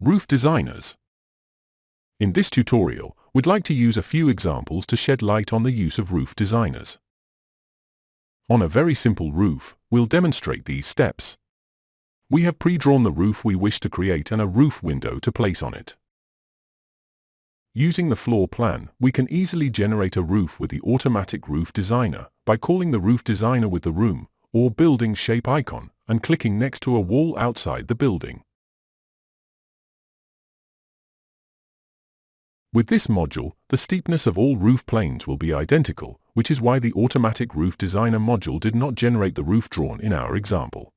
Roof designers. In this tutorial, we'd like to use a few examples to shed light on the use of roof designers. On a very simple roof, we'll demonstrate these steps. We have pre-drawn the roof we wish to create and a roof window to place on it. Using the floor plan, we can easily generate a roof with the automatic roof designer by calling the roof designer with the room or building shape icon and clicking next to a wall outside the building. With this module, the steepness of all roof planes will be identical, which is why the automatic roof designer module did not generate the roof drawn in our example.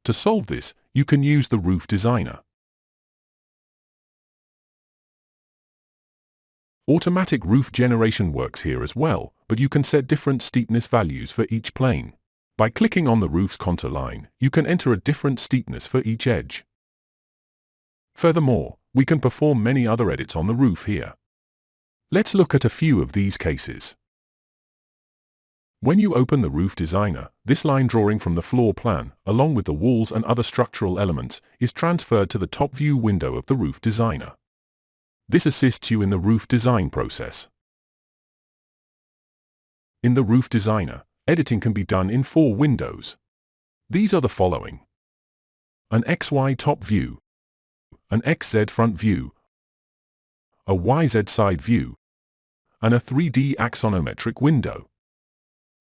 To solve this, you can use the roof designer. Automatic roof generation works here as well, but you can set different steepness values for each plane. By clicking on the roof's contour line, you can enter a different steepness for each edge. Furthermore, we can perform many other edits on the roof here. Let's look at a few of these cases. When you open the roof designer, this line drawing from the floor plan, along with the walls and other structural elements, is transferred to the top view window of the roof designer. This assists you in the roof design process. In the roof designer, editing can be done in 4 windows. These are the following: an XY top view, an XZ front view, a YZ side view, and a 3D axonometric window.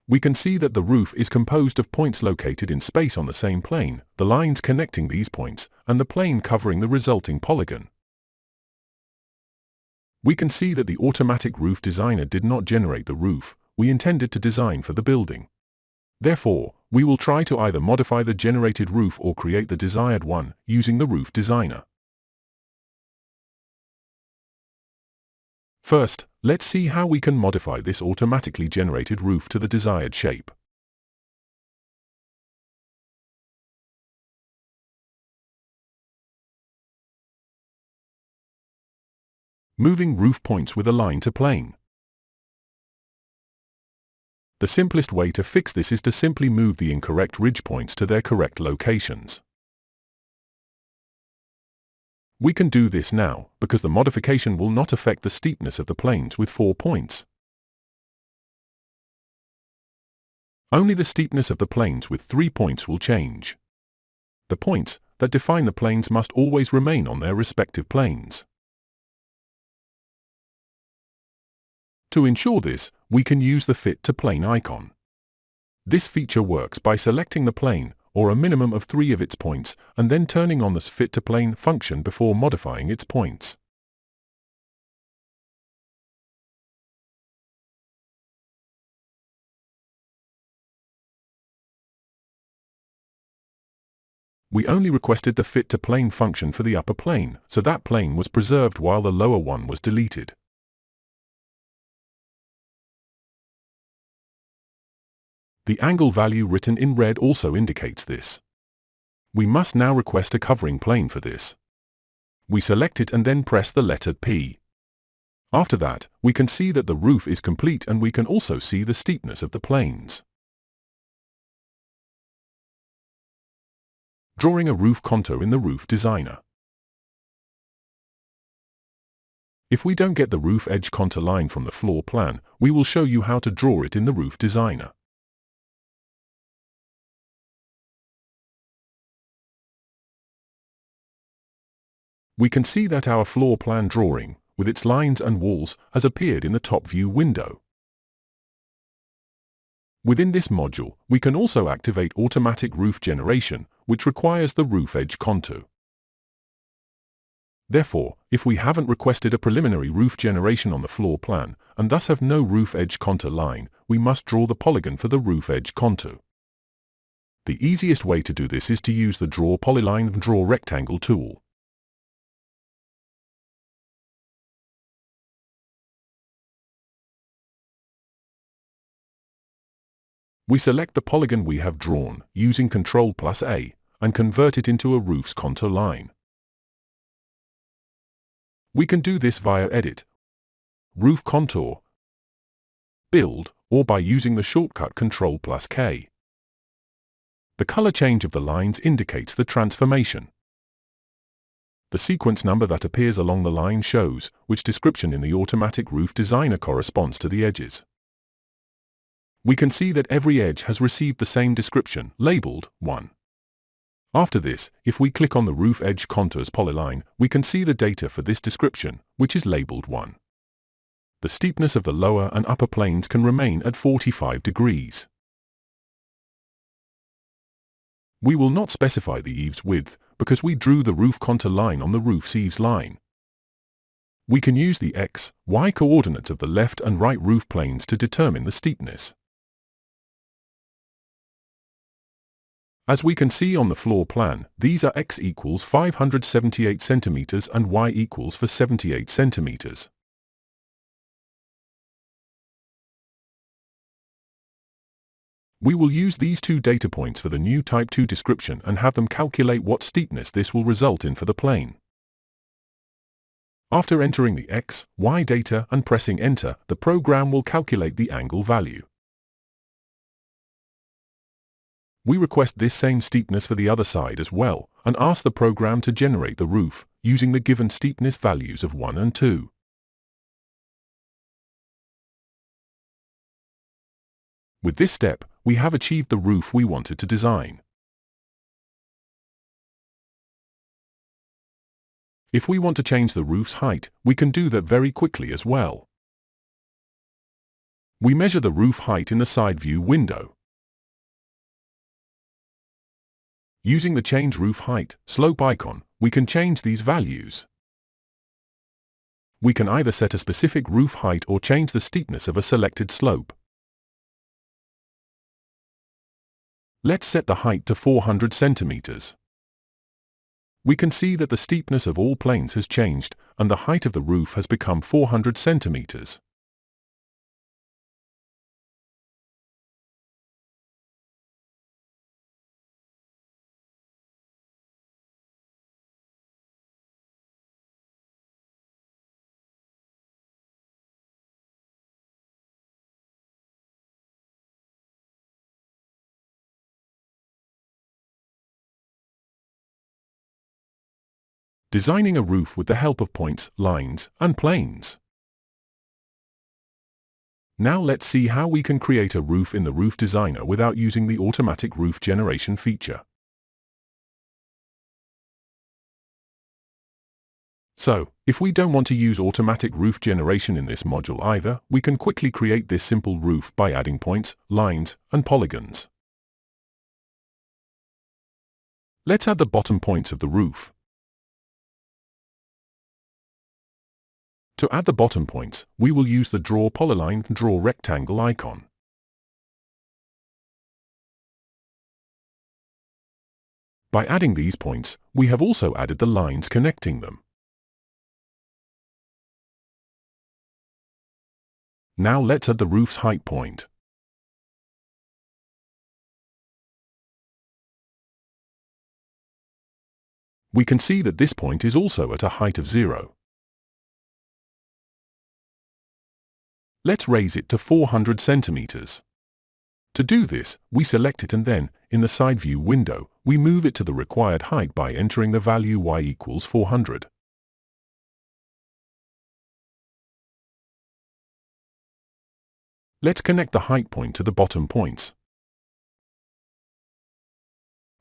We can see that the roof is composed of points located in space on the same plane, the lines connecting these points, and the plane covering the resulting polygon. We can see that the automatic roof designer did not generate the roof we intended to design for the building. Therefore, we will try to either modify the generated roof or create the desired one using the roof designer. First, let's see how we can modify this automatically generated roof to the desired shape. Moving roof points with a line to plane. The simplest way to fix this is to simply move the incorrect ridge points to their correct locations. We can do this now, because the modification will not affect the steepness of the planes with 4 points. Only the steepness of the planes with 3 points will change. The points that define the planes must always remain on their respective planes. To ensure this, we can use the Fit to Plane icon. This feature works by selecting the plane, or a minimum of 3 of its points, and then turning on the Fit to Plane function before modifying its points. We only requested the Fit to Plane function for the upper plane, so that plane was preserved while the lower one was deleted. The angle value written in red also indicates this. We must now request a covering plane for this. We select it and then press the letter P. After that, we can see that the roof is complete and we can also see the steepness of the planes. Drawing a roof contour in the roof designer. If we don't get the roof edge contour line from the floor plan, we will show you how to draw it in the roof designer. We can see that our floor plan drawing, with its lines and walls, has appeared in the top view window. Within this module, we can also activate automatic roof generation, which requires the roof edge contour. Therefore, if we haven't requested a preliminary roof generation on the floor plan, and thus have no roof edge contour line, we must draw the polygon for the roof edge contour. The easiest way to do this is to use the Draw Polyline and Draw Rectangle tool. We select the polygon we have drawn using Ctrl+A and convert it into a roof's contour line. We can do this via Edit, Roof Contour, Build, or by using the shortcut Ctrl+K. The color change of the lines indicates the transformation. The sequence number that appears along the line shows which description in the Automatic Roof Designer corresponds to the edges. We can see that every edge has received the same description, labeled 1. After this, if we click on the Roof Edge Contours polyline, we can see the data for this description, which is labeled 1. The steepness of the lower and upper planes can remain at 45 degrees. We will not specify the eaves width, because we drew the roof contour line on the roof's eaves line. We can use the X, Y coordinates of the left and right roof planes to determine the steepness. As we can see on the floor plan, these are X equals 578 cm and Y equals 78 cm. We will use these two data points for the new Type 2 description and have them calculate what steepness this will result in for the plane. After entering the X, Y data and pressing Enter, the program will calculate the angle value. We request this same steepness for the other side as well, and ask the program to generate the roof, using the given steepness values of 1 and 2. With this step, we have achieved the roof we wanted to design. If we want to change the roof's height, we can do that very quickly as well. We measure the roof height in the side view window. Using the Change Roof Height slope icon, we can change these values. We can either set a specific roof height or change the steepness of a selected slope. Let's set the height to 400 centimeters. We can see that the steepness of all planes has changed, and the height of the roof has become 400 centimeters. Designing a roof with the help of points, lines, and planes. Now let's see how we can create a roof in the Roof Designer without using the Automatic Roof Generation feature. So, if we don't want to use Automatic Roof Generation in this module either, we can quickly create this simple roof by adding points, lines, and polygons. Let's add the bottom points of the roof. To add the bottom points, we will use the Draw Polyline and Draw Rectangle icon. By adding these points, we have also added the lines connecting them. Now let's add the roof's height point. We can see that this point is also at a height of 0. Let's raise it to 400 centimeters. To do this, we select it and then, in the side view window, we move it to the required height by entering the value y equals 400. Let's connect the height point to the bottom points.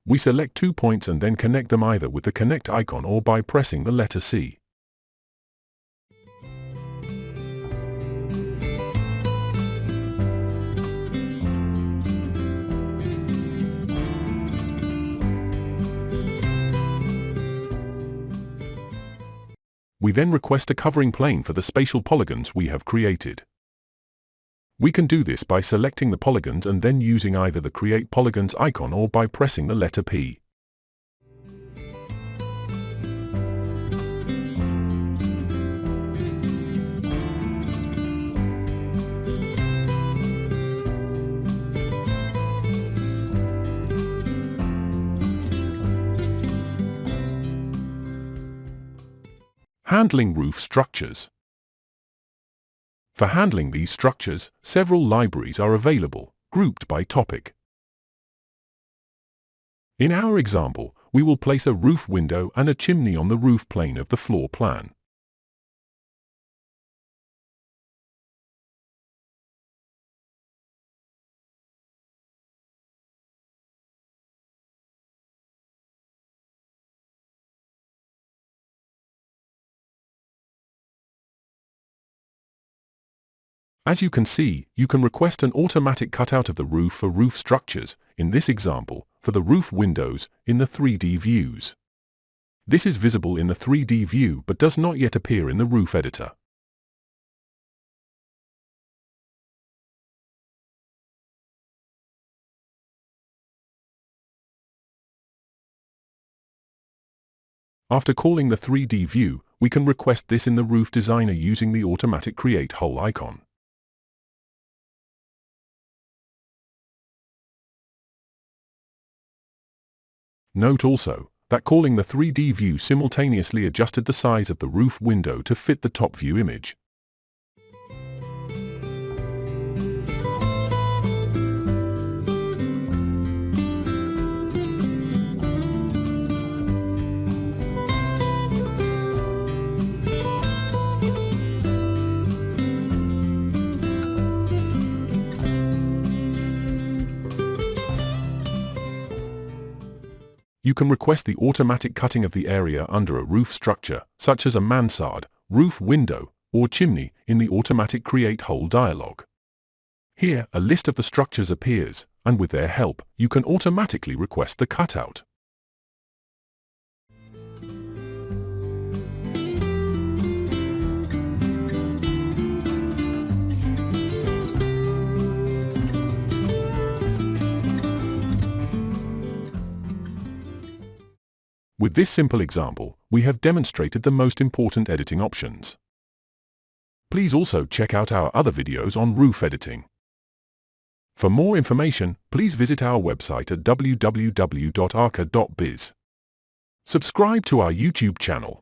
We select 2 points and then connect them either with the Connect icon or by pressing the letter C. We then request a covering plane for the spatial polygons we have created. We can do this by selecting the polygons and then using either the Create Polygons icon or by pressing the letter P. Handling roof structures. For handling these structures, several libraries are available, grouped by topic. In our example, we will place a roof window and a chimney on the roof plane of the floor plan. As you can see, you can request an automatic cutout of the roof for roof structures, in this example, for the roof windows, in the 3D views. This is visible in the 3D view but does not yet appear in the roof editor. After calling the 3D view, we can request this in the roof designer using the automatic create hole icon. Note also that calling the 3D view simultaneously adjusted the size of the roof window to fit the top view image. You can request the automatic cutting of the area under a roof structure, such as a mansard, roof window, or chimney, in the automatic create hole dialog. Here, a list of the structures appears, and with their help, you can automatically request the cutout. With this simple example, we have demonstrated the most important editing options. Please also check out our other videos on roof editing. For more information, please visit our website at www.arcad.biz. Subscribe to our YouTube channel.